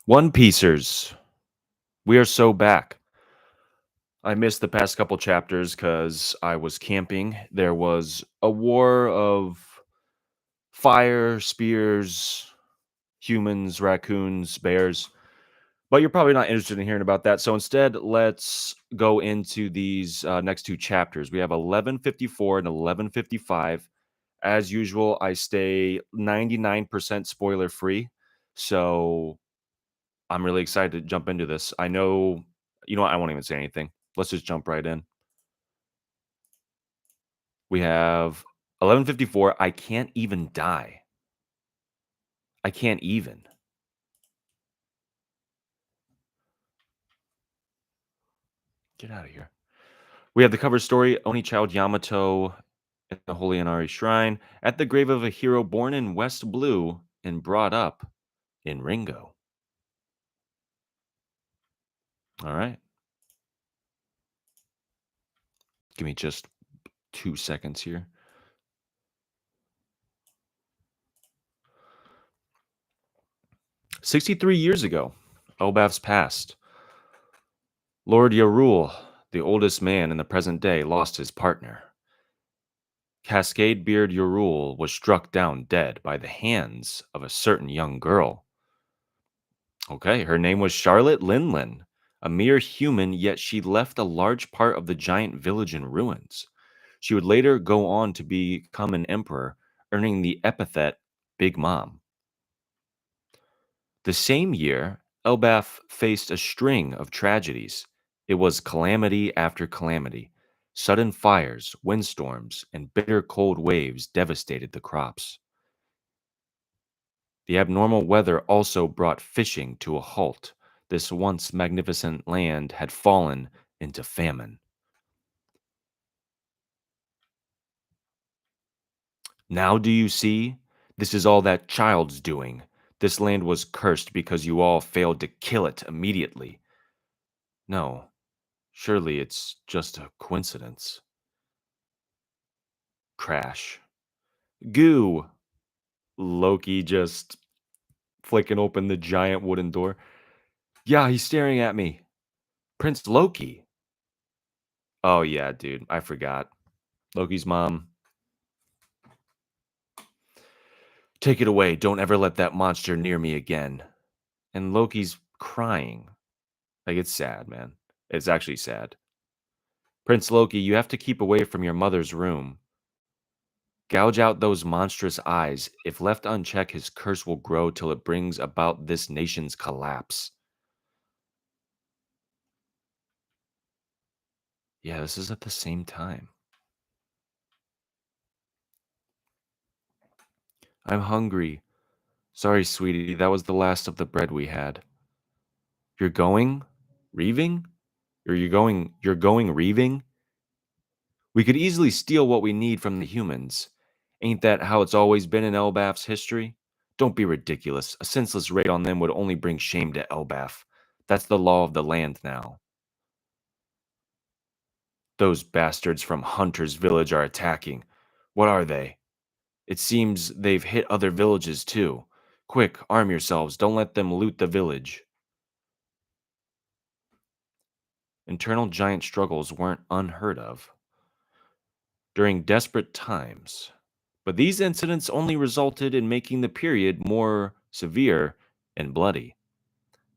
One Piecers, we are so back. I missed the past couple chapters because I was camping. There was a war of fire, spears, humans, raccoons, bears, but you're probably not interested in hearing about that. So instead, let's go into these next two chapters. We have 1154 and 1155. As usual, I stay 99% spoiler free. So I'm really excited to jump into this. I know, you know what? I won't even say anything. Let's just jump right in. We have 1154. I can't even die. I can't even. Get out of here. We have the cover story Oni Child Yamato in the Holy Inari Shrine at the grave of a hero born in West Blue and brought up in Ringo. All right. Give me just 2 seconds here. 63 years ago, Elbaf's passed. Lord Yarul, the oldest man in the present day, lost his partner. Cascade Beard Yarul was struck down dead by the hands of a certain young girl. Okay, her name was Charlotte Linlin, a mere human, yet she left a large part of the giant village in ruins. She would later go on to become an emperor, earning the epithet Big Mom. The same year, Elbaf faced a string of tragedies. It was calamity after calamity. Sudden fires, windstorms, and bitter cold waves devastated the crops. The abnormal weather also brought fishing to a halt. This once magnificent land had fallen into famine. Now do you see? This is all that child's doing. This land was cursed because you all failed to kill it immediately. No, surely it's just a coincidence. Crash. Goo! Loki just flicking open the giant wooden door. Yeah, he's staring at me. Prince Loki. Oh, yeah, dude. I forgot. Loki's mom. Take it away. Don't ever let that monster near me again. And Loki's crying. Like, it's sad, man. It's actually sad. Prince Loki, you have to keep away from your mother's room. Gouge out those monstrous eyes. If left unchecked, his curse will grow till it brings about this nation's collapse. Yeah, this is at the same time. I'm hungry. Sorry, sweetie, that was the last of the bread we had. You're going? Reaving? Or you're going reaving? We could easily steal what we need from the humans. Ain't that how it's always been in Elbaf's history? Don't be ridiculous. A senseless raid on them would only bring shame to Elbaf. That's the law of the land now. Those bastards from Hunter's village are attacking. What are they? It seems they've hit other villages too. Quick, arm yourselves. Don't let them loot the village. Internal giant struggles weren't unheard of during desperate times, but these incidents only resulted in making the period more severe and bloody.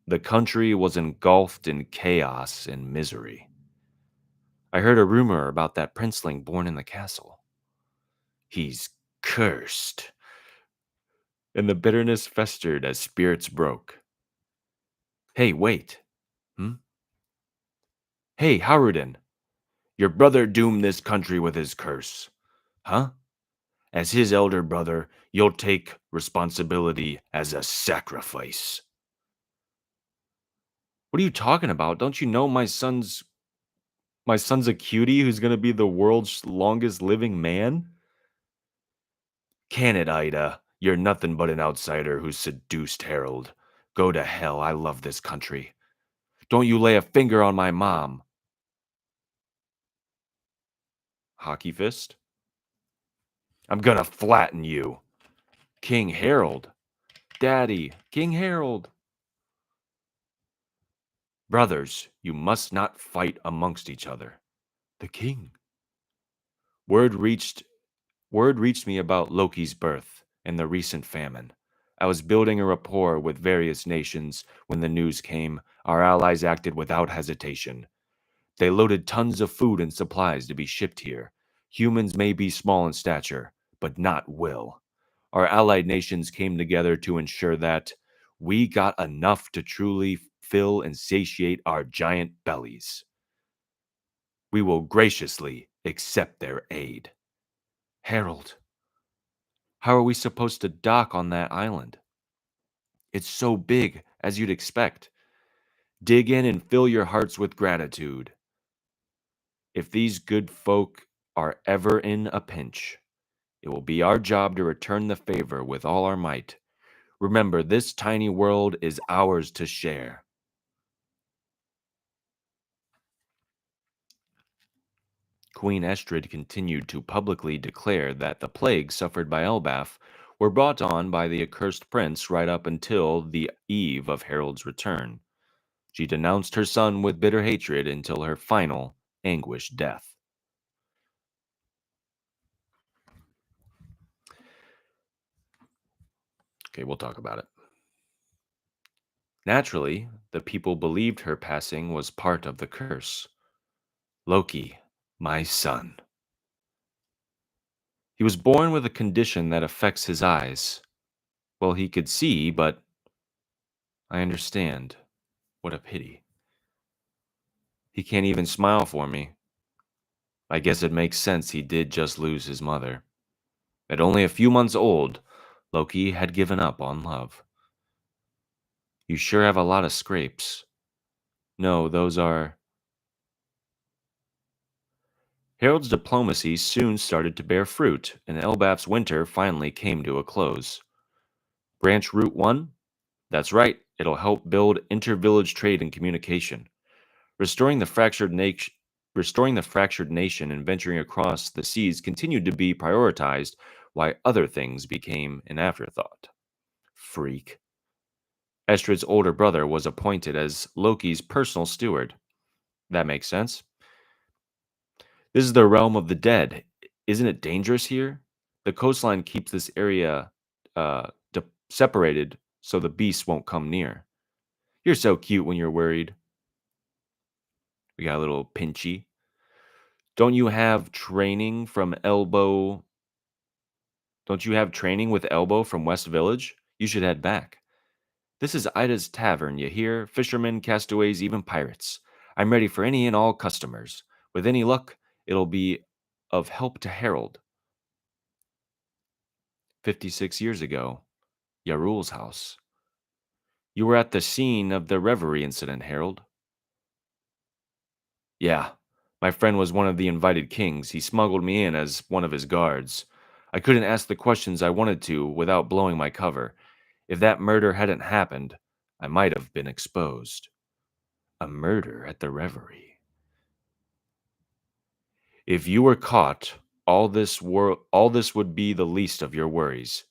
The country was engulfed in chaos and misery. I heard a rumor about that princeling born in the castle. He's cursed. And the bitterness festered as spirits broke. Hey, wait. Hmm? Hey, Haruden. Your brother doomed this country with his curse. Huh? As his elder brother, you'll take responsibility as a sacrifice. What are you talking about? Don't you know my son's a cutie who's gonna be the world's longest living man? Can it, Ida? You're nothing but an outsider who seduced Harold. Go to hell. I love this country. Don't you lay a finger on my mom. Hockey fist? I'm gonna flatten you. King Harold. Daddy. King Harold. Brothers, you must not fight amongst each other. The king. Word reached Word reached me about Loki's birth and the recent famine. I was building a rapport with various nations when the news came. Our allies acted without hesitation. They loaded tons of food and supplies to be shipped here. Humans may be small in stature, but not will. Our allied nations came together to ensure that we got enough to truly fill and satiate our giant bellies. We will graciously accept their aid. Harold, how are we supposed to dock on that island? It's so big, as you'd expect. Dig in and fill your hearts with gratitude. If these good folk are ever in a pinch, it will be our job to return the favor with all our might. Remember, this tiny world is ours to share. Queen Estrid continued to publicly declare that the plagues suffered by Elbaf were brought on by the accursed prince right up until the eve of Harold's return. She denounced her son with bitter hatred until her final, anguished death. Okay, we'll talk about it. Naturally, the people believed her passing was part of the curse. Loki, my son. He was born with a condition that affects his eyes. Well, he could see, but I understand. What a pity. He can't even smile for me. I guess it makes sense he did just lose his mother. At only a few months old, Loki had given up on love. You sure have a lot of scrapes. No, those are. Harold's diplomacy soon started to bear fruit, and Elbaf's winter finally came to a close. Branch Route 1? That's right, it'll help build inter-village trade and communication. Restoring the fractured nation and venturing across the seas continued to be prioritized, while other things became an afterthought. Freak. Estrid's older brother was appointed as Loki's personal steward. That makes sense. This is the realm of the dead. Isn't it dangerous here? The coastline keeps this area separated so the beasts won't come near. You're so cute when you're worried. We got a little pinchy. Don't you have training from Elbow? Don't you have training with Elbow from West Village? You should head back. This is Ida's Tavern, you hear? Fishermen, castaways, even pirates. I'm ready for any and all customers. With any luck, it'll be of help to Harold. 56 years ago, Yarul's house. You were at the scene of the reverie incident, Harold. Yeah, my friend was one of the invited kings. He smuggled me in as one of his guards. I couldn't ask the questions I wanted to without blowing my cover. If that murder hadn't happened, I might have been exposed. A murder at the reverie. If you were caught, all this would be the least of your worries.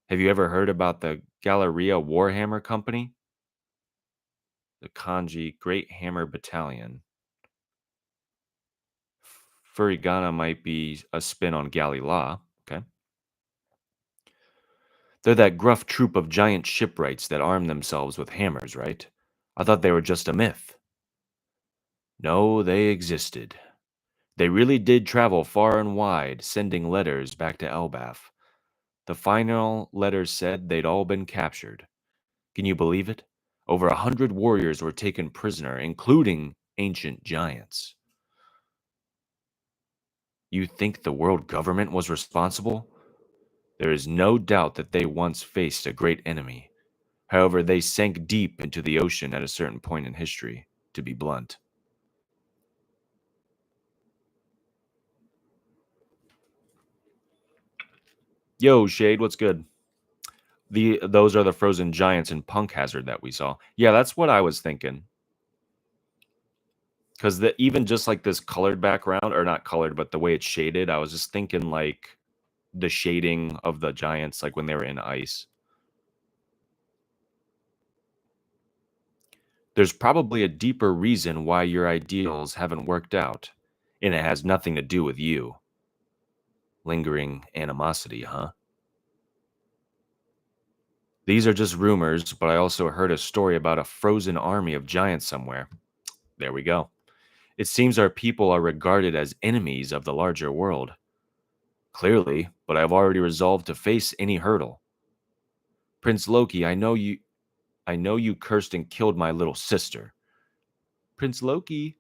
Have you ever heard about the Galleria Warhammer Company? The Kanji Great Hammer Battalion. Furigana might be a spin on Galila. Okay. They're that gruff troop of giant shipwrights that arm themselves with hammers, right? I thought they were just a myth. No, they existed. They really did travel far and wide, sending letters back to Elbaf. The final letters said they'd all been captured. Can you believe it? Over 100 warriors were taken prisoner, including ancient giants. You think the world government was responsible? There is no doubt that they once faced a great enemy. However, they sank deep into the ocean at a certain point in history, to be blunt. Yo, Shade, what's good? Those are the frozen giants in Punk Hazard that we saw. Yeah, that's what I was thinking. Because even just like this colored background, or not colored, but the way it's shaded, I was just thinking like the shading of the giants, like when they were in ice. There's probably a deeper reason why your ideals haven't worked out, and it has nothing to do with you. Lingering animosity, huh? These are just rumors, but I also heard a story about a frozen army of giants somewhere. There we go. It seems our people are regarded as enemies of the larger world. Clearly, but I've already resolved to face any hurdle. Prince Loki, I know you cursed and killed my little sister. Prince Loki.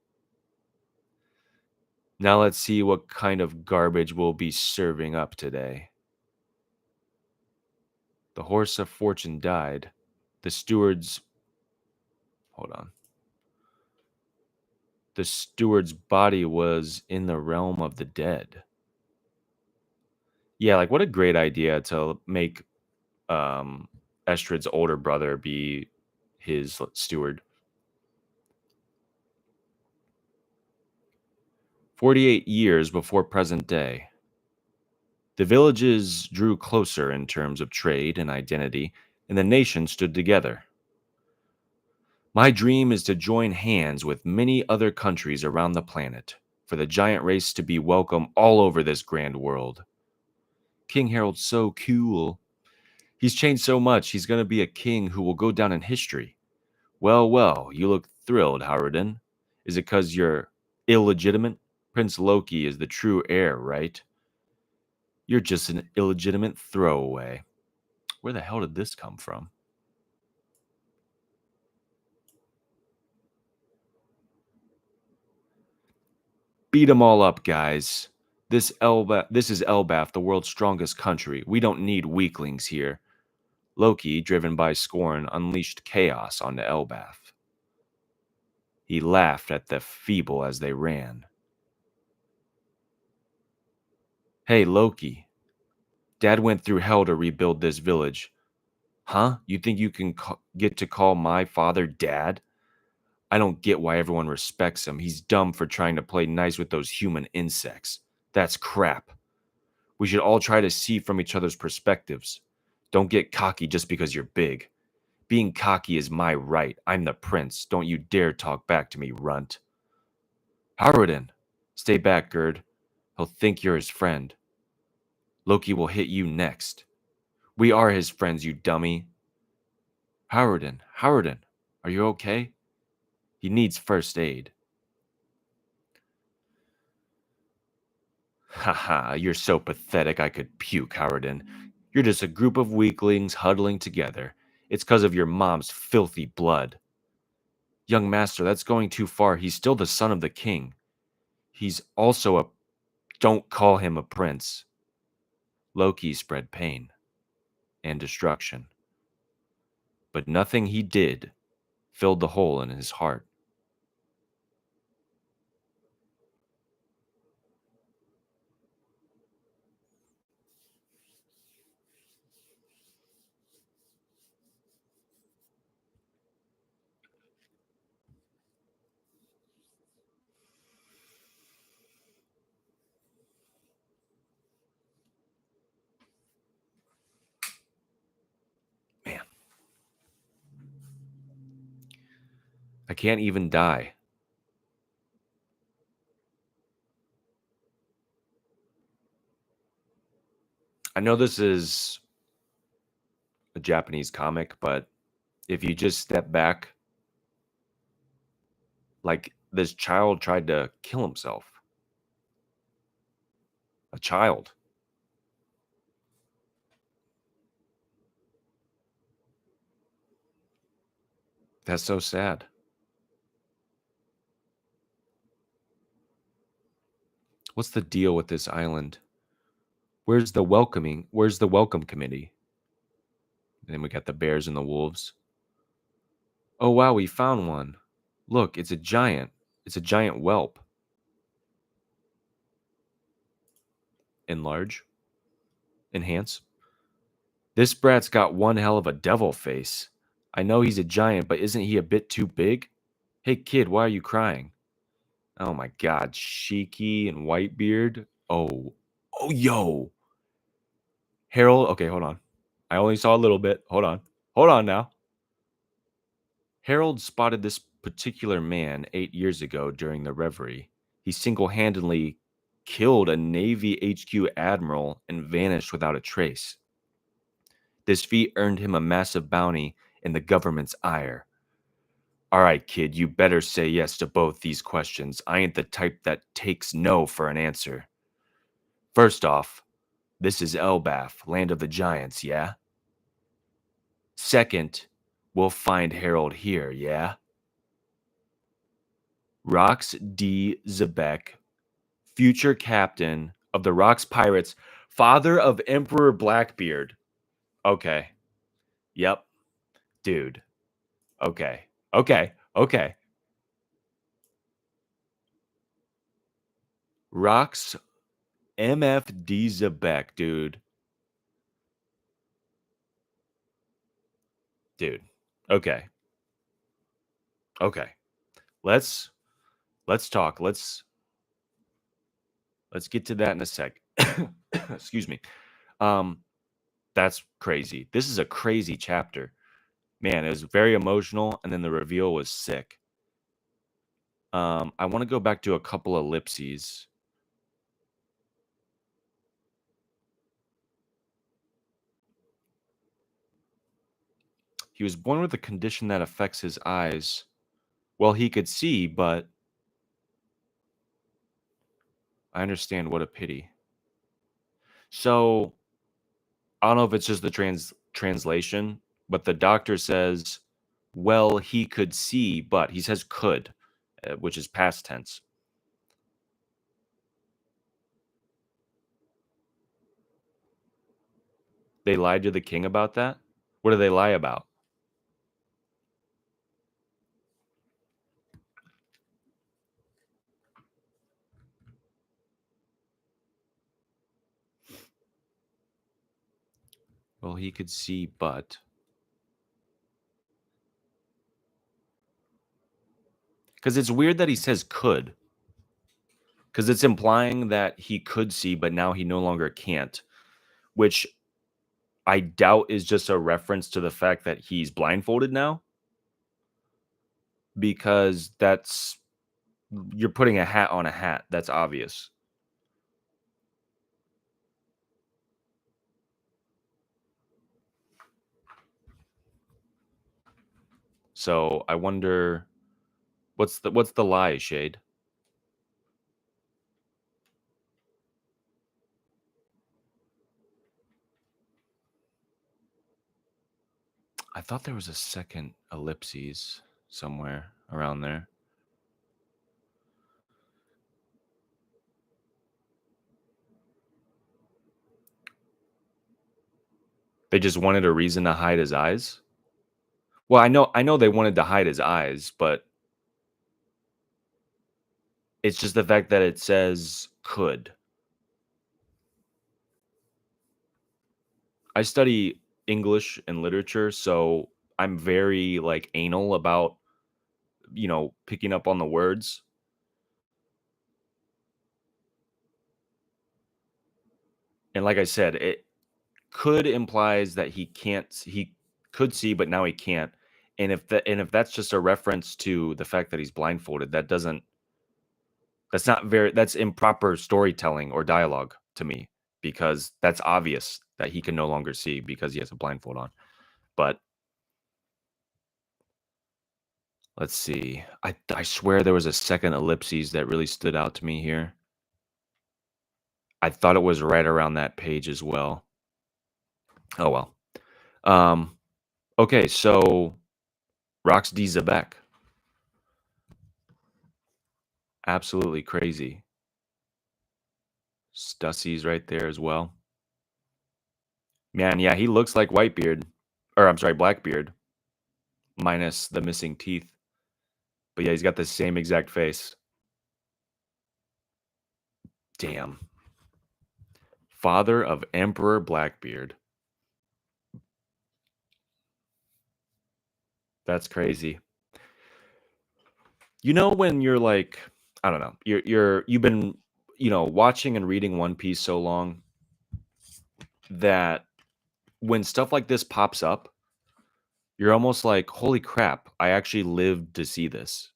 Now let's see what kind of garbage we'll be serving up today. The horse of fortune died. The steward's hold on. The steward's body was in the realm of the dead. Yeah, like what a great idea to make um Estrid's older brother be his steward. 48 years before present day. The villages drew closer in terms of trade and identity, and the nation stood together. My dream is to join hands with many other countries around the planet, for the giant race to be welcome all over this grand world. King Harold's so cool. He's changed so much, he's going to be a king who will go down in history. Well, well, you look thrilled, Howardin. Is it because you're illegitimate? Prince Loki is the true heir, right? You're just an illegitimate throwaway. Where the hell did this come from? Beat 'em all up, guys. This is Elbath, the world's strongest country. We don't need weaklings here. Loki, driven by scorn, unleashed chaos onto Elbath. He laughed at the feeble as they ran. Hey, Loki. Dad went through hell to rebuild this village. Huh? You think you can get to call my father Dad? I don't get why everyone respects him. He's dumb for trying to play nice with those human insects. That's crap. We should all try to see from each other's perspectives. Don't get cocky just because you're big. Being cocky is my right. I'm the prince. Don't you dare talk back to me, runt. Howardin, stay back, Gerd. He'll think you're his friend. Loki will hit you next. We are his friends, you dummy. Howardin, are you okay? He needs first aid. Haha, you're so pathetic I could puke, Howardin. You're just a group of weaklings huddling together. It's because of your mom's filthy blood. Young master, that's going too far. He's still the son of the king. He's also a. Don't call him a prince. Loki spread pain and destruction, but nothing he did filled the hole in his heart. Man, I can't even die. I know this is a Japanese comic, but if you just step back, like this child tried to kill himself. A child. That's so sad. What's the deal with this island? Where's the welcome committee? And then we got the bears and the wolves. Oh wow, we found one. Look, it's a giant. It's a giant whelp. Enlarge. Enhance. This brat's got one hell of a devil face. I know he's a giant, but isn't he a bit too big? Hey kid, why are you crying? Oh my god, Shiki and Whitebeard. Oh. Oh yo. Harold, okay, hold on. I only saw a little bit. Hold on. Hold on now. Harold spotted this particular man 8 years ago during the reverie. He single handedly killed a Navy HQ admiral and vanished without a trace. This feat earned him a massive bounty and the government's ire. All right, kid, you better say yes to both these questions. I ain't the type that takes no for an answer. First off, this is Elbath, land of the giants, yeah? Second, we'll find Harold here, yeah? Rox D. Zebek, future captain of the Rox Pirates, father of Emperor Blackbeard. Okay. Yep. Dude. Okay. Okay. Okay. Rox MFD Zebek, dude. Dude. Okay. Okay. Let's talk. Let's get to that in a sec. Excuse me. Um that's crazy. This is a crazy chapter. Man, it was very emotional and then the reveal was sick. I want to go back to a couple ellipses. He was born with a condition that affects his eyes. Well, he could see, but I understand, what a pity. So, I don't know if it's just the translation, but the doctor says, well, he could see, but he says could, which is past tense. They lied to the king about that? What do they lie about? Well, he could see, but because it's weird that he says could, because it's implying that he could see, but now he no longer can't, which I doubt is just a reference to the fact that he's blindfolded now, because that's you're putting a hat on a hat. That's obvious. So I wonder what's the lie, Shade? I thought there was a second ellipses somewhere around there. They just wanted a reason to hide his eyes. Well, I know they wanted to hide his eyes, but it's just the fact that it says could. I study English and literature, so I'm very like anal about picking up on the words. And like I said, it could implies that he could see, but now he can't. And if that's just a reference to the fact that he's blindfolded, that's improper storytelling or dialogue to me, because that's obvious that he can no longer see because he has a blindfold on. But let's see. I swear there was a second ellipses that really stood out to me here. I thought it was right around that page as well. Oh well. Um okay, so Rox D. Zebek. Absolutely crazy. Stussy's right there as well. Man, yeah, he looks like Whitebeard. Or I'm sorry, Blackbeard. Minus the missing teeth. But yeah, he's got the same exact face. Damn. Father of Emperor Blackbeard. That's crazy. You know when you're like, I don't know, you've been, watching and reading One Piece so long that when stuff like this pops up, You're almost like, "Holy crap, I actually lived to see this."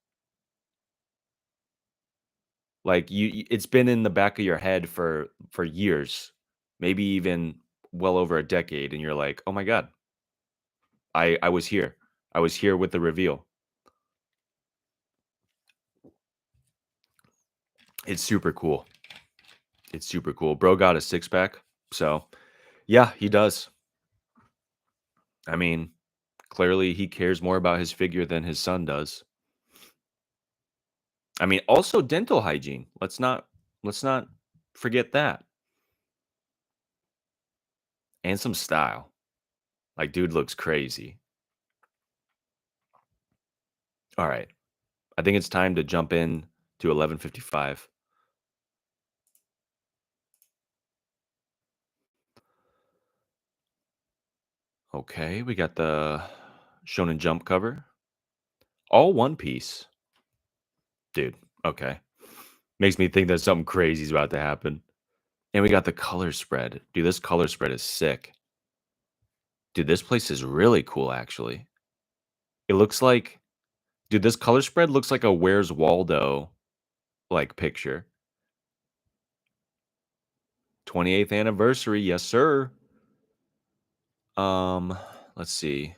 Like, it's been in the back of your head for years, maybe even well over a decade, and you're like, "Oh my god, I was here. I was here with the reveal." It's super cool. It's super cool. Bro got a six pack, so yeah, he does. I mean, clearly he cares more about his figure than his son does. I mean, also dental hygiene. Let's not forget that. And some style. Like, dude looks crazy. All right. I think it's time to jump in to 11:55. Okay, we got the Shonen Jump cover. All One Piece. Dude, okay. Makes me think that something crazy is about to happen. And we got the color spread. Dude, this color spread is sick. Dude, this place is really cool, actually. It looks like, dude, this color spread looks like a Where's Waldo like picture. 28th anniversary, yes, sir. Um, let's see.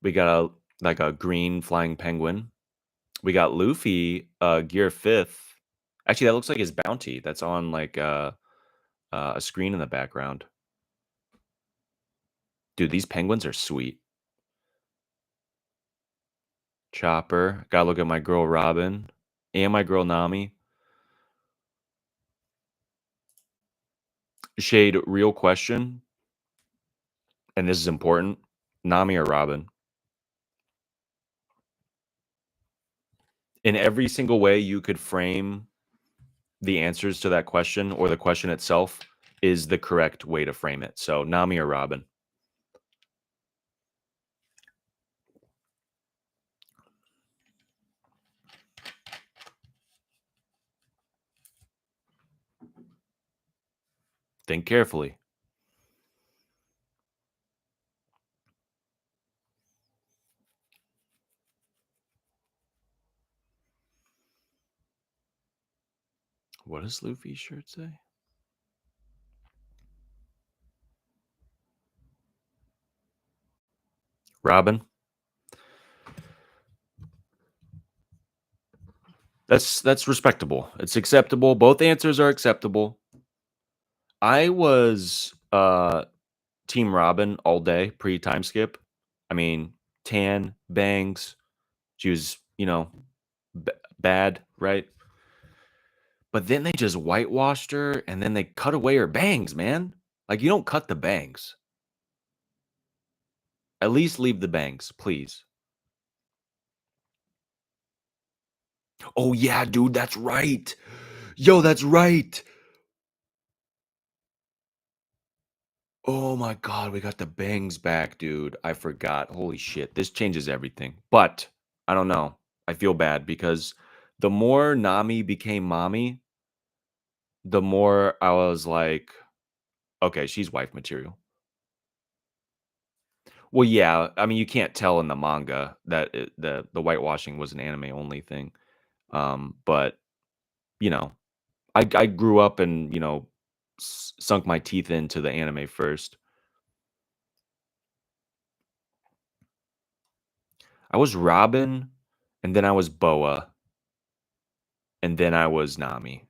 We got a like a green flying penguin. We got Luffy, gear fifth. Actually, that looks like his bounty. That's on like a screen in the background. Dude, these penguins are sweet. Chopper. Gotta look at my girl Robin and my girl Nami. Shade, real question, and this is important. Nami or Robin? In every single way you could frame the answers to that question or the question itself is the correct way to frame it. So Nami or Robin? Think carefully. What does Luffy's shirt say? Robin? That's respectable. It's acceptable. Both answers are acceptable. I was team Robin all day pre time skip. I mean, tan, bangs. She was, bad, right? But then they just whitewashed her and then they cut away her bangs, man. Like, you don't cut the bangs. At least leave the bangs, please. Oh yeah, dude, that's right. Yo, that's right. Oh my god, we got the bangs back, dude. I forgot. Holy shit. This changes everything. But I don't know. I feel bad because the more Nami became mommy, the more I was like, okay, she's wife material. Well, yeah, I mean, you can't tell in the manga that the whitewashing was an anime only thing. But you know, I grew up and sunk my teeth into the anime first. I was Robin, and then I was Boa, and then I was Nami.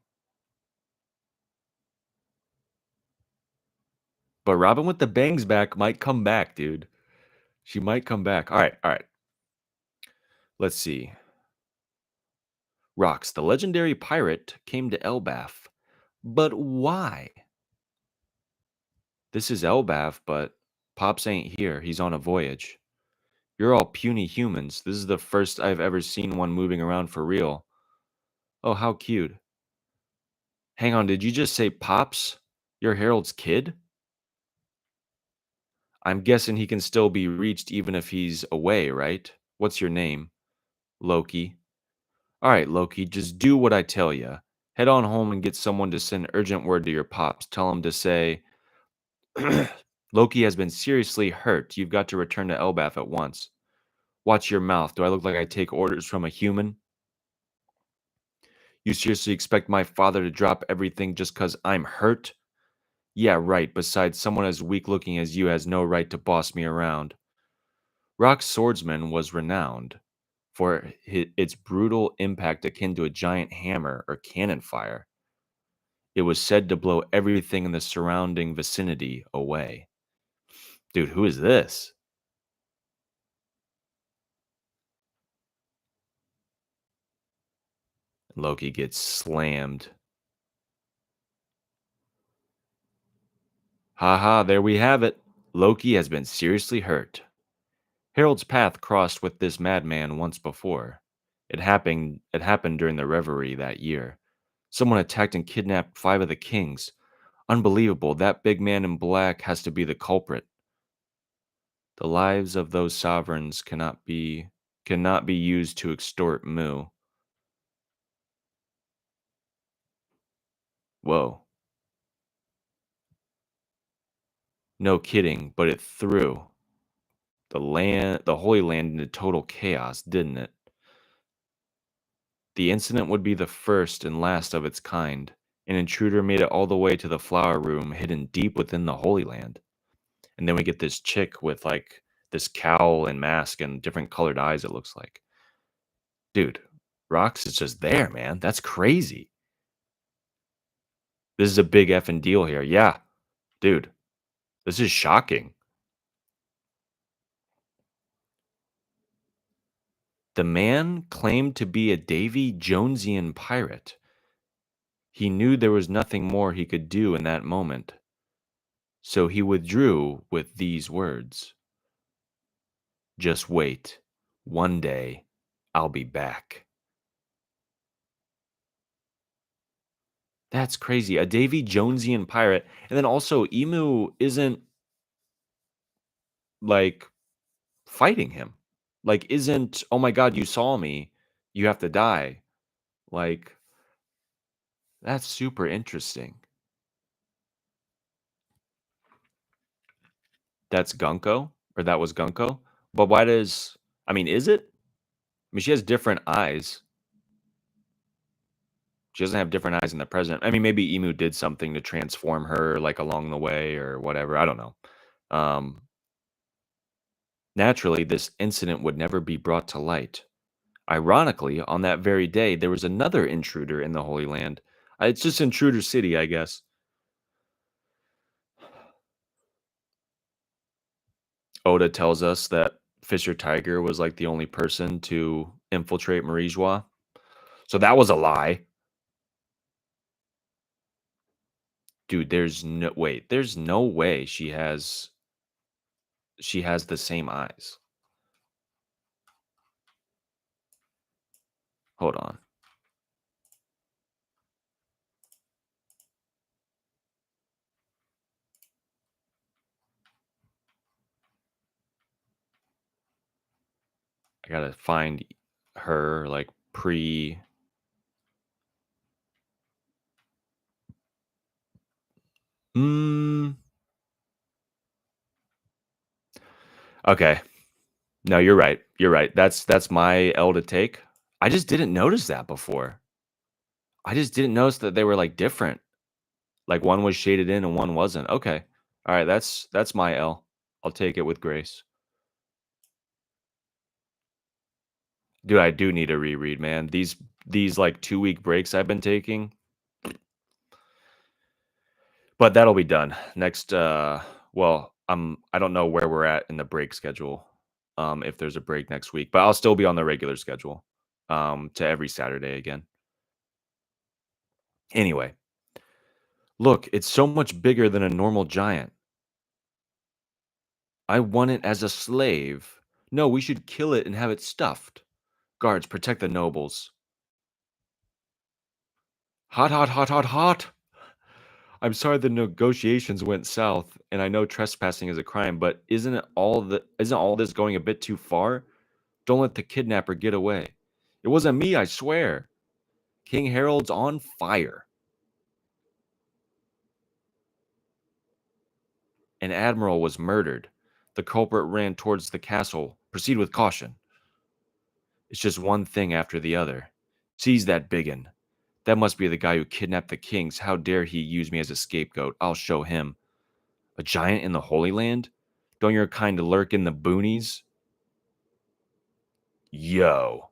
But Robin with the bangs back might come back, dude. She might come back. All right, all right. Let's see. Rocks, the legendary pirate came to Elbaf. But why? This is Elbaf, but Pops ain't here. He's on a voyage. You're all puny humans. This is the first I've ever seen one moving around for real. Oh, how cute. Hang on, did you just say Pops? You're Harold's kid? I'm guessing he can still be reached even if he's away, right? What's your name? Loki. All right, Loki, just do what I tell you. Head on home and get someone to send urgent word to your pops. Tell him to say, Loki has been seriously hurt. You've got to return to Elbath at once. Watch your mouth. Do I look like I take orders from a human? You seriously expect my father to drop everything just because I'm hurt? Yeah, right. Besides, someone as weak looking as you has no right to boss me around. Rock's swordsman was renowned for its brutal impact akin to a giant hammer or cannon fire. It was said to blow everything in the surrounding vicinity away. Dude, who is this? Loki gets slammed. Haha, there we have it. Loki has been seriously hurt. Harold's path crossed with this madman once before. It happened during the revelry that year. Someone attacked and kidnapped 5 of the kings. Unbelievable. That big man in black has to be the culprit. The lives of those sovereigns cannot be used to extort Mu. Whoa. No kidding, but it threw the Holy Land into total chaos, didn't it? The incident would be the first and last of its kind. An intruder made it all the way to the flower room hidden deep within the Holy Land. And then we get this chick with like this cowl and mask and different colored eyes, it looks like. Dude, Rox is just there, man. That's crazy. This is a big effing deal here. Yeah, dude, this is shocking. The man claimed to be a Davy Jonesian pirate. He knew there was nothing more he could do in that moment, so he withdrew with these words: just wait. One day, I'll be back. That's crazy. A Davy Jonesian pirate. And then also, Emu isn't like fighting him. Like, isn't, oh my God, you saw me. You have to die. Like, that's super interesting. That's Gunko, or that was Gunko. But why does, I mean, is it? I mean, she has different eyes. She doesn't have different eyes in the present. I mean, maybe Emu did something to transform her, like along the way or whatever. I don't know. Um, Naturally, this incident would never be brought to light. Ironically, on that very day, there was another intruder in the Holy Land. It's just Intruder City, I guess. Oda tells us that Fisher Tiger was like the only person to infiltrate Marie-Joie. So that was a lie. Dude, there's no way she has the same eyes. Hold on. I gotta find her like pre. Mm, okay. No, you're right. You're right. That's my L to take. I just didn't notice that before. I just didn't notice that they were like different. Like one was shaded in and one wasn't. Okay. All right, that's my L. I'll take it with grace. Dude, I do need a reread, man. These like 2-week breaks I've been taking, but that'll be done. Next well, I don't know where we're at in the break schedule. If there's a break next week, but I'll still be on the regular schedule. To every Saturday again. Anyway, look, it's so much bigger than a normal giant. I want it as a slave. No, we should kill it and have it stuffed. Guards, protect the nobles. Hot, hot, hot, hot, hot. I'm sorry the negotiations went south, and I know trespassing is a crime, but isn't all this going a bit too far? Don't let the kidnapper get away. It wasn't me, I swear. King Harold's on fire. An admiral was murdered. The culprit ran towards the castle. Proceed with caution. It's just one thing after the other. Seize that biggin. That must be the guy who kidnapped the kings. How dare he use me as a scapegoat? I'll show him. A giant in the Holy Land? Don't your kind lurk in the boonies? Yo.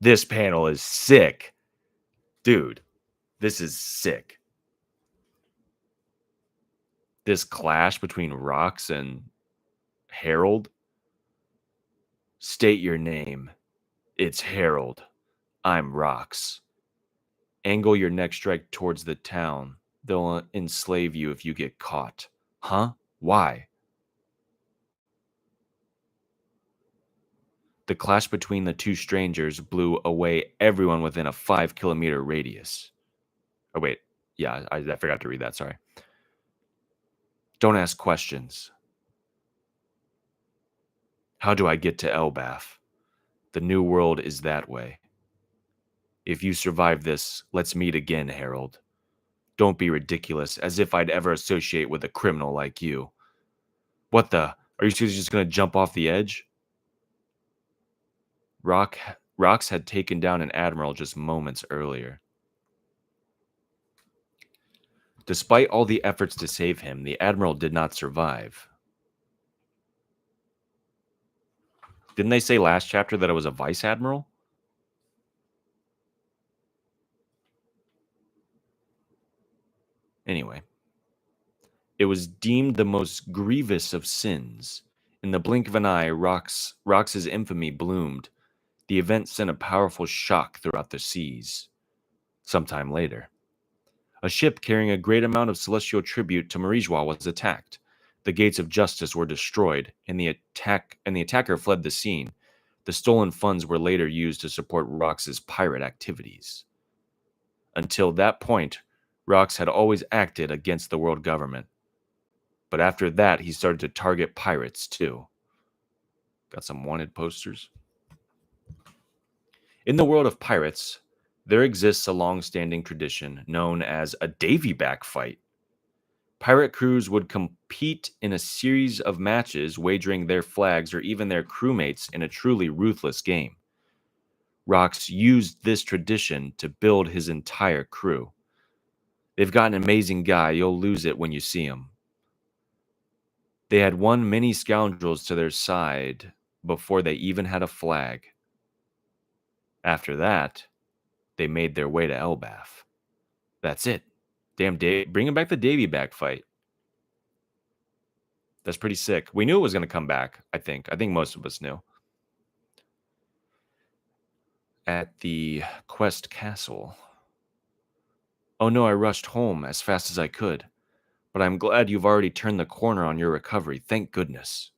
This panel is sick. Dude, this is sick. This clash between Rox and Harold. State your name. It's Harold. I'm Rox. Angle your next strike towards the town. They'll enslave you if you get caught. Huh? Why? The clash between the two strangers blew away everyone within a 5-kilometer radius. Oh, wait. Yeah, I forgot to read that. Sorry. Don't ask questions. How do I get to Elbaf? The new world is that way. If you survive this, let's meet again, Harold. Don't be ridiculous, as if I'd ever associate with a criminal like you. What the? Are you just going to jump off the edge? Rox had taken down an admiral just moments earlier. Despite all the efforts to save him, the admiral did not survive. Didn't they say last chapter that it was a vice admiral? Anyway, it was deemed the most grievous of sins. In the blink of an eye, Rox's infamy bloomed. The event sent a powerful shock throughout the seas. Sometime later, a ship carrying a great amount of celestial tribute to Marijwa was attacked. The gates of justice were destroyed, and the attacker fled the scene. The stolen funds were later used to support Rox's pirate activities. Until that point, Rox had always acted against the world government. But after that, he started to target pirates too. Got some wanted posters. In the world of pirates, there exists a long-standing tradition known as a Davy back fight. Pirate crews would compete in a series of matches, wagering their flags or even their crewmates in a truly ruthless game. Rox used this tradition to build his entire crew. They've got an amazing guy, you'll lose it when you see him. They had won many scoundrels to their side before they even had a flag. After that, they made their way to Elbaf. That's it. Damn, bringing back the Davy back fight. That's pretty sick. We knew it was going to come back, I think. I think most of us knew. At the Quest Castle. Oh no, I rushed home as fast as I could. But I'm glad you've already turned the corner on your recovery. Thank goodness.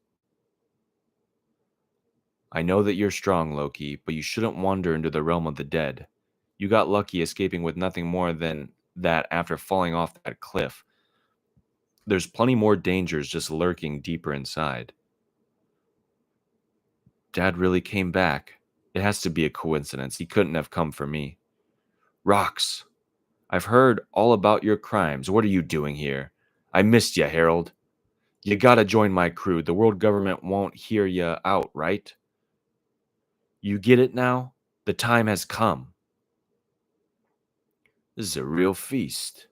I know that you're strong, Loki, but you shouldn't wander into the realm of the dead. You got lucky escaping with nothing more than that after falling off that cliff. There's plenty more dangers just lurking deeper inside. Dad really came back. It has to be a coincidence. He couldn't have come for me. Rox, I've heard all about your crimes. What are you doing here? I missed you, Harold. You gotta join my crew. The world government won't hear you out, right? You get it now? The time has come. This is a real feast.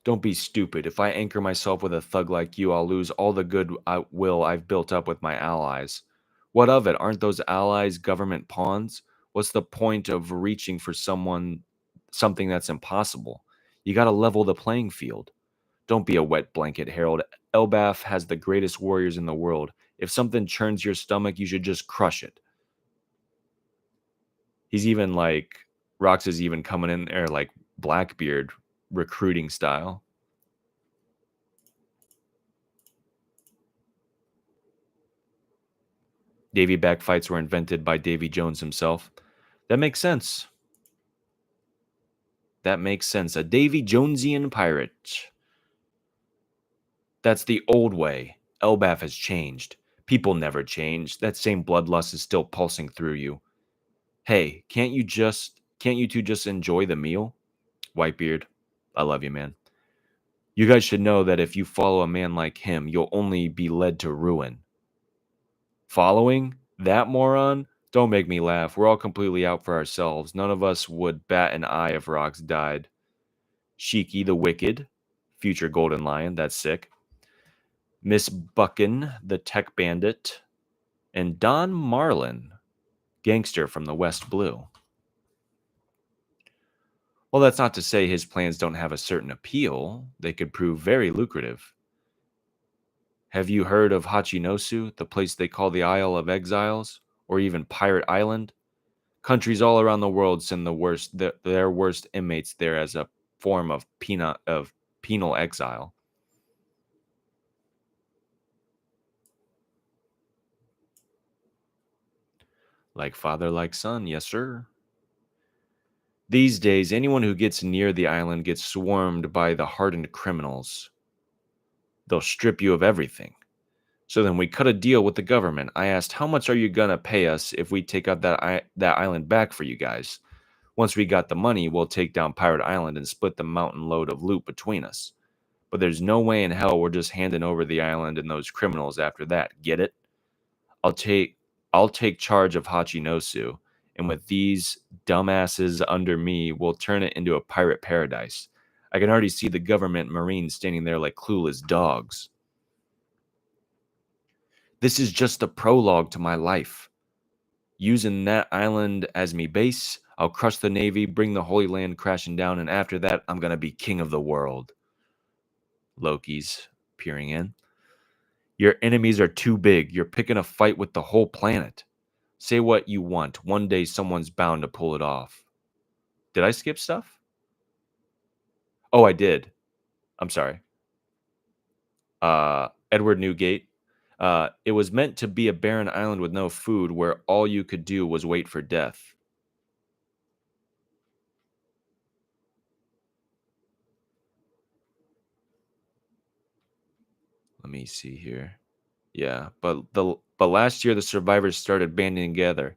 Don't be stupid. If I anchor myself with a thug like you, I'll lose all the good will I've built up with my allies. What of it? Aren't those allies government pawns? What's the point of reaching for something that's impossible? You got to level the playing field. Don't be a wet blanket, Harold. Elbaf has the greatest warriors in the world. If something churns your stomach, you should just crush it. He's even like, Rox is even coming in there like Blackbeard recruiting style. Davy back fights were invented by Davy Jones himself. That makes sense. That makes sense. A Davy Jonesian pirate. That's the old way. Elbaf has changed. People never change. That same bloodlust is still pulsing through you. Hey, can't you two just enjoy the meal? Whitebeard, I love you, man. You guys should know that if you follow a man like him, you'll only be led to ruin. Following that moron? Don't make me laugh. We're all completely out for ourselves. None of us would bat an eye if Rox died. Shiki the Wicked, future Golden Lion, that's sick. Miss Buckin, the Tech Bandit, and Don Marlin, gangster from the West Blue. Well, that's not to say his plans don't have a certain appeal. They could prove very lucrative. Have you heard of Hachinosu, the place they call the Isle of Exiles, or even Pirate Island? Countries all around the world send their worst inmates there as a form of penal exile. Like father, like son, yes, sir. These days, anyone who gets near the island gets swarmed by the hardened criminals. They'll strip you of everything. So then we cut a deal with the government. I asked, how much are you going to pay us if we take out that island back for you guys? Once we got the money, we'll take down Pirate Island and split the mountain load of loot between us. But there's no way in hell we're just handing over the island and those criminals after that. Get it? I'll take charge of Hachinosu, and with these dumbasses under me, we'll turn it into a pirate paradise. I can already see the government marines standing there like clueless dogs. This is just the prologue to my life. Using that island as me base, I'll crush the Navy, bring the Holy Land crashing down, and after that, I'm gonna be king of the world. Loki's peering in. Your enemies are too big. You're picking a fight with the whole planet. Say what you want. One day someone's bound to pull it off. Did I skip stuff? Oh, I did. I'm sorry. Edward Newgate. It was meant to be a barren island with no food where all you could do was wait for death. Let me see here. Yeah, but last year the survivors started banding together.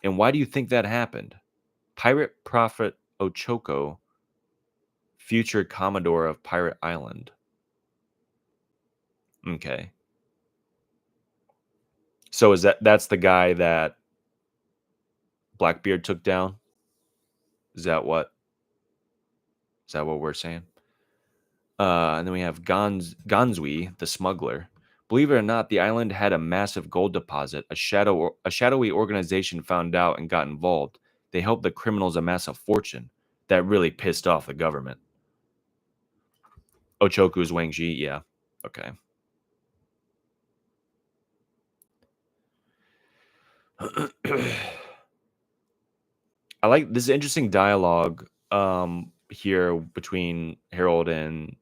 And why do you think that happened? Pirate Prophet Ochoko, future Commodore of Pirate Island. Okay. So that's the guy that Blackbeard took down? Is that what we're saying? And then we have Gonzui, the smuggler. Believe it or not, the island had a massive gold deposit. A shadowy organization found out and got involved. They helped the criminals amass a fortune. That really pissed off the government. Ochoku's Wang Ji, yeah. Okay. I like this interesting dialogue here between Harold and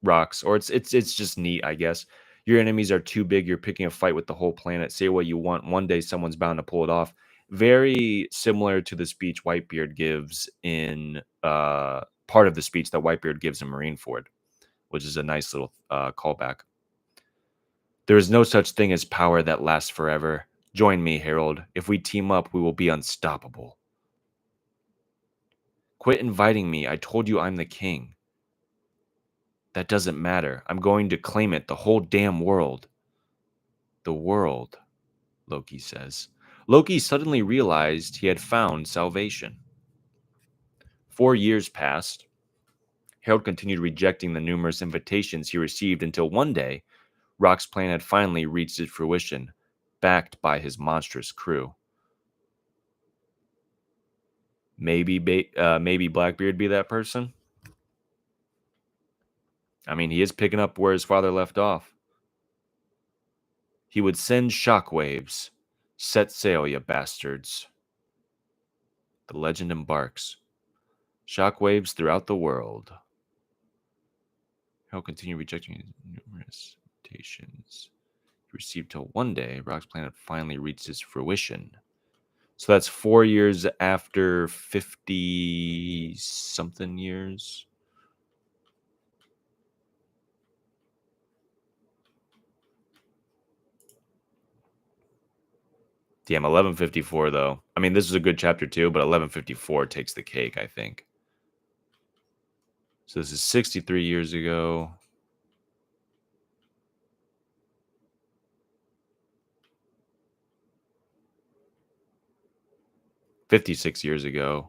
Rox, or it's just neat, I guess. Your enemies are too big. You're picking a fight with the whole planet. Say what you want. One day someone's bound to pull it off. Very similar to the speech Whitebeard gives in part of the speech that Whitebeard gives in Marineford, which is a nice little callback. There is no such thing as power that lasts forever. Join me, Harold. If we team up, we will be unstoppable. Quit inviting me. I told you I'm the king. That doesn't matter. I'm going to claim it, the whole damn world. The world, Loki says. Loki suddenly realized he had found salvation. 4 years passed. Harold continued rejecting the numerous invitations he received until one day, Rock's plan had finally reached its fruition, backed by his monstrous crew. Maybe Blackbeard be that person? I mean, he is picking up where his father left off. He would send shockwaves. Set sail, you bastards. The legend embarks. Shockwaves throughout the world. He'll continue rejecting his numerous invitations he received till one day Rock's planet finally reached its fruition. So that's 4 years after 50-something years. Damn, 1154 though. I mean, this is a good chapter too, but 1154 takes the cake, I think. So this is 63 years ago. 56 years ago.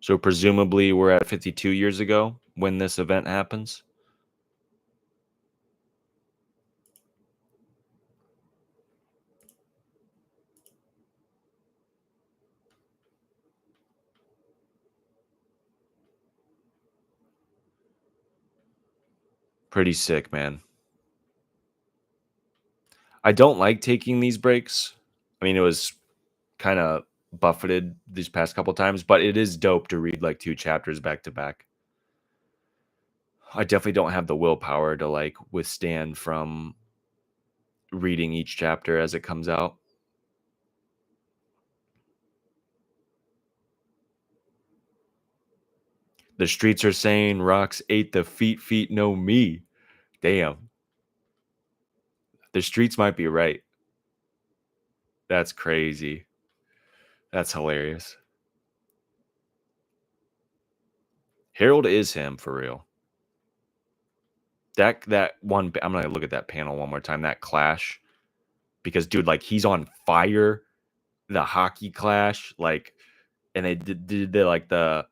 So presumably we're at 52 years ago when this event happens. Pretty sick, man. I don't like taking these breaks. I mean, it was kind of buffeted these past couple times, but it is dope to read like 2 chapters back to back. I definitely don't have the willpower to like withstand from reading each chapter as it comes out. The streets are saying rocks ate the feet, feet know me. Damn. The streets might be right. That's crazy. That's hilarious. Harold is him for real. That one I'm gonna look at that panel one more time. That clash, because dude, like he's on fire. The hockey clash, like, and they did the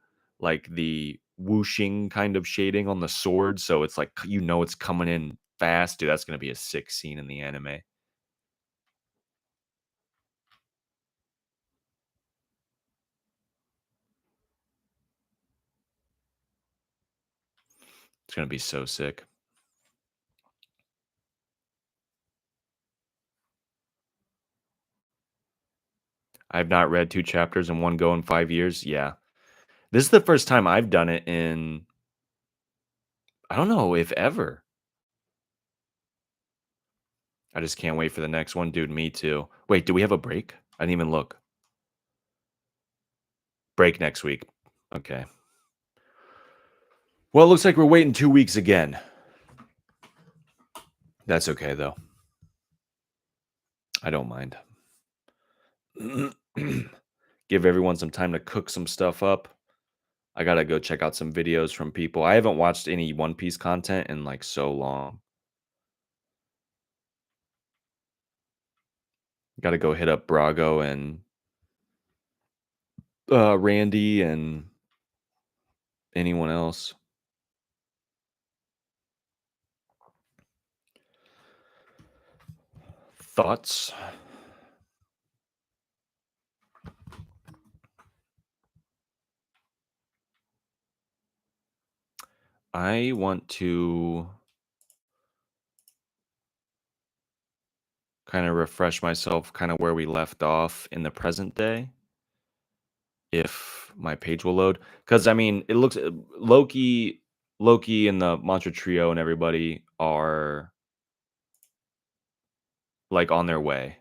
whooshing kind of shading on the sword, so it's like it's coming in fast, dude. That's gonna be a sick scene in the anime. It's gonna be so sick. I have not read 2 chapters in one go in 5 years. Yeah. This is the first time I've done it in I don't know if ever. I just can't wait for the next one, dude. Me too. Wait, do we have a break? I didn't even look. Break next week. Okay. Well, it looks like we're waiting 2 weeks again. That's okay though. I don't mind. Give everyone some time to cook some stuff up. I gotta go check out some videos from people. I haven't watched any One Piece content in like so long. Gotta go hit up Brago and Randy and anyone else. Thoughts? I want to kind of refresh myself, kind of where we left off in the present day, if my page will load. Because I mean, it looks Loki and the Mantra Trio and everybody are like on their way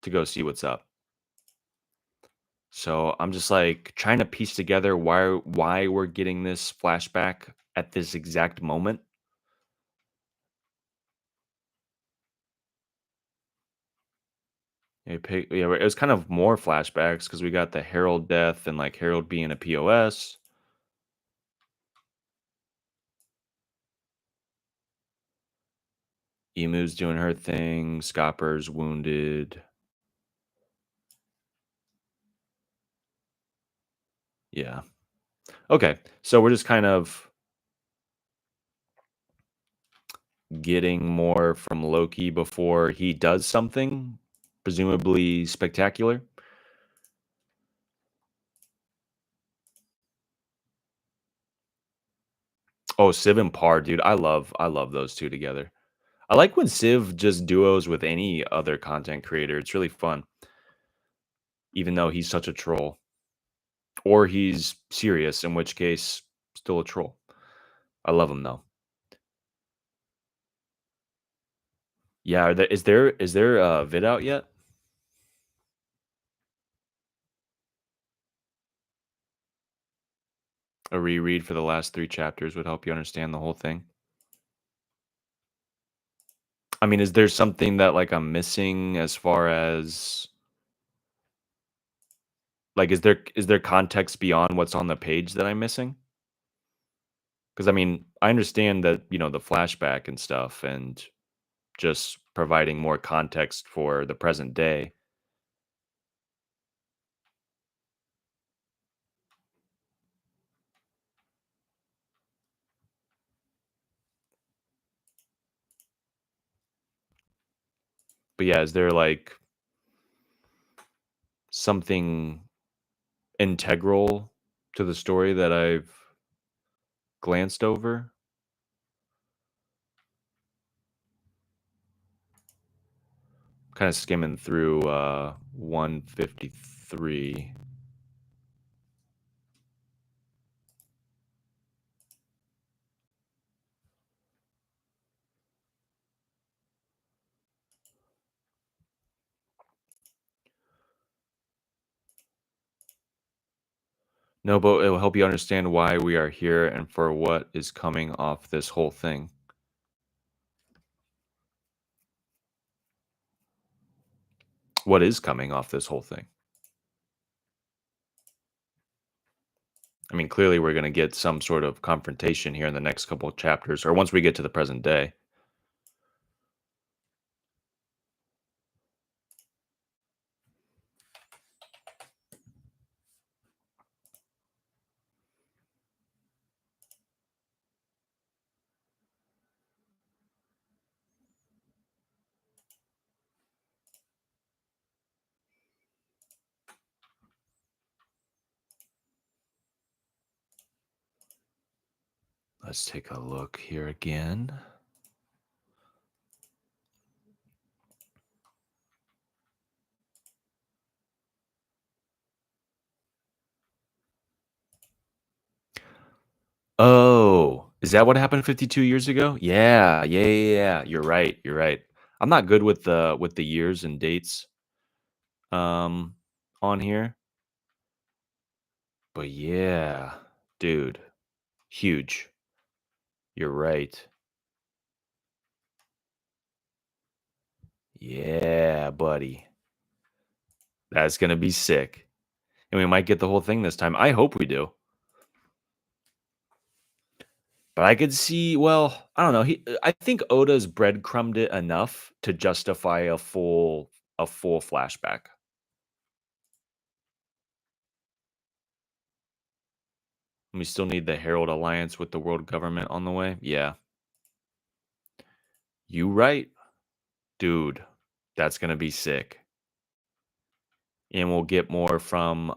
to go see what's up. So I'm just like trying to piece together why we're getting this flashback at this exact moment. Yeah, it was kind of more flashbacks because we got the Harold death and like Harold being a POS. Emu's doing her thing. Scopper's wounded. Yeah. Okay. So we're just kind of getting more from Loki before he does something, presumably spectacular. Oh, Civ and Par, dude. I love those two together. I like when Civ just duos with any other content creator. It's really fun, even though he's such a troll. Or he's serious, in which case, still a troll. I love him though. Yeah, is there a vid out yet? A reread for the last 3 chapters would help you understand the whole thing. I mean, is there something that like I'm missing as far as Like, is there context beyond what's on the page that I'm missing? Because I mean, I understand that, the flashback and stuff and just providing more context for the present day. But yeah, is there like something integral to the story that I've glanced over? Kind of skimming through 153. No, but it will help you understand why we are here and for what is coming off this whole thing. What is coming off this whole thing? I mean, clearly we're going to get some sort of confrontation here in the next couple of chapters, or once we get to the present day. Let's take a look here again. Oh, is that what happened 52 years ago? Yeah, yeah, yeah, yeah. You're right. You're right. I'm not good with the years and dates um on here, but yeah, dude, huge. You're right. Yeah, buddy. That's gonna be sick. And we might get the whole thing this time. I hope we do. But I could see, well, I don't know. I think Oda's breadcrumbed it enough to justify a full flashback. We still need the Herald alliance with the world government on the way. Yeah, you right, dude. That's gonna be sick. And we'll get more from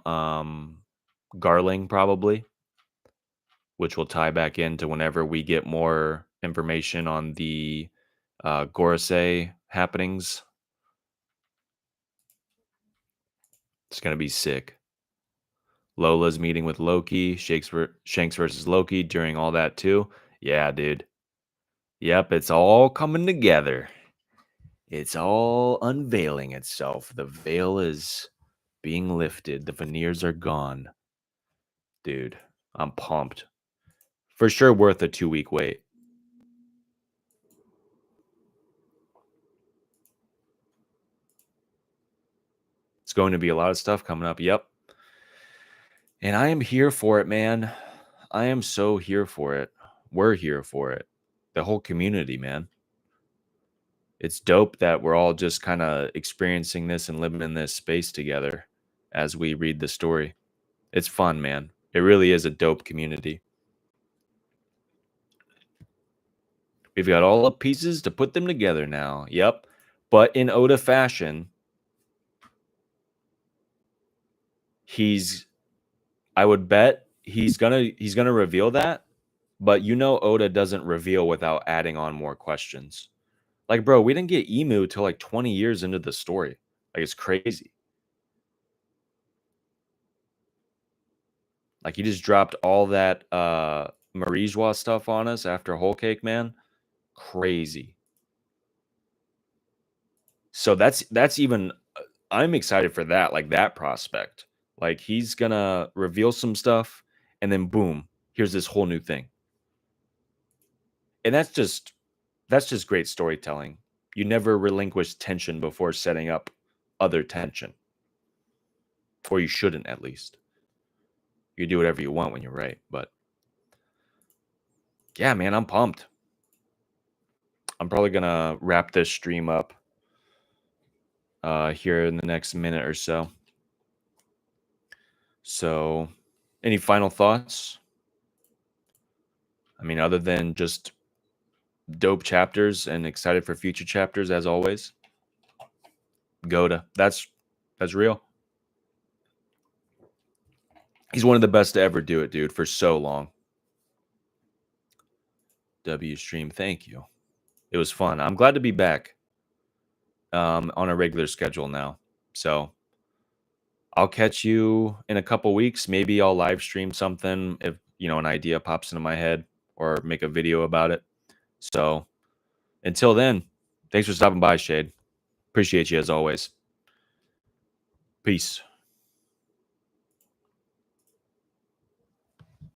Garling probably, which will tie back into whenever we get more information on the Gorosei happenings. It's gonna be sick. Lola's meeting with Loki, Shanks versus Loki during all that too. Yeah, dude. Yep, it's all coming together. It's all unveiling itself. The veil is being lifted. The veneers are gone. Dude, I'm pumped. For sure worth a 2-week wait. It's going to be a lot of stuff coming up. Yep. And I am here for it, man. I am so here for it. We're here for it. The whole community, man. It's dope that we're all just kind of experiencing this and living in this space together as we read the story. It's fun, man. It really is a dope community. We've got all the pieces to put them together now. Yep. But in Oda fashion, he's I would bet he's gonna reveal that, but Oda doesn't reveal without adding on more questions. Like, bro, we didn't get Emu till like 20 years into the story. Like, it's crazy. Like, he just dropped all that Marijois stuff on us after Whole Cake Man. Crazy. So that's even I'm excited for that, like that prospect. Like, he's gonna reveal some stuff and then boom, here's this whole new thing. And that's just great storytelling. You never relinquish tension before setting up other tension. or you shouldn't at least. You do whatever you want when you're right, but yeah, man, I'm pumped. I'm probably gonna wrap this stream up here in the next minute or so. So, any final thoughts? I mean, other than just dope chapters and excited for future chapters as always. Goda, that's real. He's one of the best to ever do it, dude, for so long. W stream, thank you. It was fun. I'm glad to be back on a regular schedule now. So I'll catch you in a couple weeks. Maybe I'll live stream something if an idea pops into my head, or make a video about it. So until then, thanks for stopping by, Shade. Appreciate you as always. Peace.